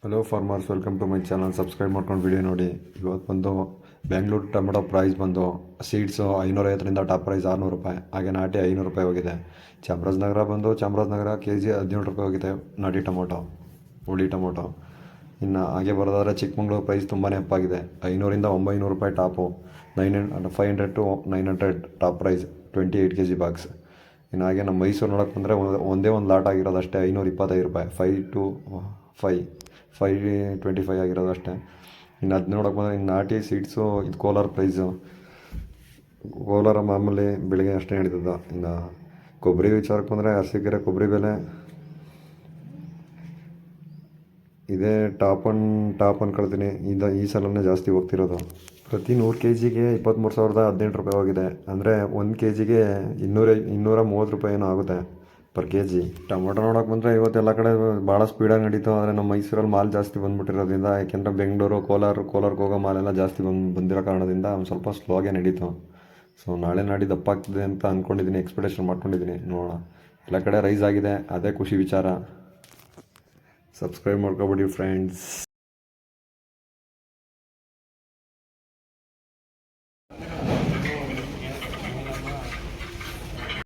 Hello farmers, welcome to my channel. Subscribe ಮಾಡ್ಕೊಂಡು video ನೋಡಿ. ಇವತ್ತು ಬಂದು ಬೆಂಗಳೂರು ಟೊಮೆಟೊ ಪ್ರೈಸ್ ಬಂದು ಸೀಡ್ಸು 550ರಿಂದ ಟಾಪ್ ಪ್ರೈಸ್ 600 ರೂಪಾಯಿ, ಹಾಗೆ ನಾಟಿ 500 ರೂಪಾಯಿ ಹೋಗಿದೆ. ಚಾಮರಾಜನಗರ ಕೆ ಜಿ 17 ರೂಪಾಯಿ ಹೋಗಿದೆ ನಾಟಿ ಟೊಮೊಟೊ, ಹುಳಿ ಟೊಮೊಟೊ. ಇನ್ನು ಹಾಗೆ ಬರೋದಾದ್ರೆ ಚಿಕ್ಕಮಂಗ್ಳೂರು ಪ್ರೈಸ್ ತುಂಬಾ ಅಪ್ಪಾಗಿದೆ. 500ರಿಂದ 900 ರೂಪಾಯಿ top, 500 to 900 top price 28 kg box. ಇನ್ನು ಹಾಗೆ ನಮ್ಮ ಮೈಸೂರು ನೋಡೋಕೆ ಬಂದರೆ ಒಂದೇ ಒಂದು ಲಾಟ್ ಆಗಿರೋದು ಅಷ್ಟೇ 525 ರೂಪಾಯಿ, 525 ಆಗಿರೋದು ಅಷ್ಟೇ. ಇನ್ನು ಅದು ನೋಡೋಕೆ ಬಂದರೆ ಇನ್ನು ನಾಟಿ ಸೀಡ್ಸು ಇದು ಕೋಲಾರ ಪ್ರೈಸು. ಕೋಲಾರ ಮಾಮೂಲಿ ಬೆಳಿಗ್ಗೆ ಅಷ್ಟೇ ನಡೀತದೆ. ಇನ್ನು ಕೊಬ್ಬರಿ ವಿಚಾರಕ್ಕೆ ಬಂದರೆ ಅರಸೀಕೆರೆ ಕೊಬ್ಬರಿ ಬೆಲೆ ಇದೇ ಟಾಪ್ ಅನ್ಕೊಳ್ತೀನಿ. ಈ ಸಲನೇ ಜಾಸ್ತಿ ಹೋಗ್ತಿರೋದು. ಪ್ರತಿ 100 kgಗೆ 23,018 ರೂಪಾಯಿ ಹೋಗಿದೆ. ಅಂದರೆ 1 kgಗೆ 230 ರೂಪಾಯಿ ಏನೋ ಆಗುತ್ತೆ ಪರ್ kg. ಟೊಮೊಟೊ ನೋಡೋಕೆ ಬಂದರೆ ಇವತ್ತೆಲ್ಲ ಕಡೆ ಭಾಳ ಸ್ಪೀಡಾಗಿ ನಡೀತು. ಆದರೆ ನಮ್ಮ ಮೈಸೂರಲ್ಲಿ ಮಾಲ್ ಜಾಸ್ತಿ ಬಂದುಬಿಟ್ಟಿರೋದ್ರಿಂದ, ಯಾಕೆಂದರೆ ಬೆಂಗಳೂರು ಕೋಲಾರಕ್ಕೆ ಹೋಗೋ ಮಾಲೆಲ್ಲ ಜಾಸ್ತಿ ಬಂದಿರೋ ಕಾರಣದಿಂದ ಒಂದು ಸ್ವಲ್ಪ ಸ್ಲೋ ಆಗೇ ನಡೀತು. ಸೊ ನಾಳೆ ನಾಡಿದ್ದು ದಪ್ಪ ಆಗ್ತದೆ ಅಂತ ಅಂದ್ಕೊಂಡಿದ್ದೀನಿ, ಎಕ್ಸ್ಪೆಕ್ಟೇಷನ್ ಮಾಡ್ಕೊಂಡಿದ್ದೀನಿ. ನೋಡೋಣ. ಎಲ್ಲ ಕಡೆ ರೈಸ್ ಆಗಿದೆ, ಅದೇ ಖುಷಿ ವಿಚಾರ. ಸಬ್ಸ್ಕ್ರೈಬ್ ಮಾಡ್ಕೊಬಿಡಿ ಫ್ರೆಂಡ್ಸ್.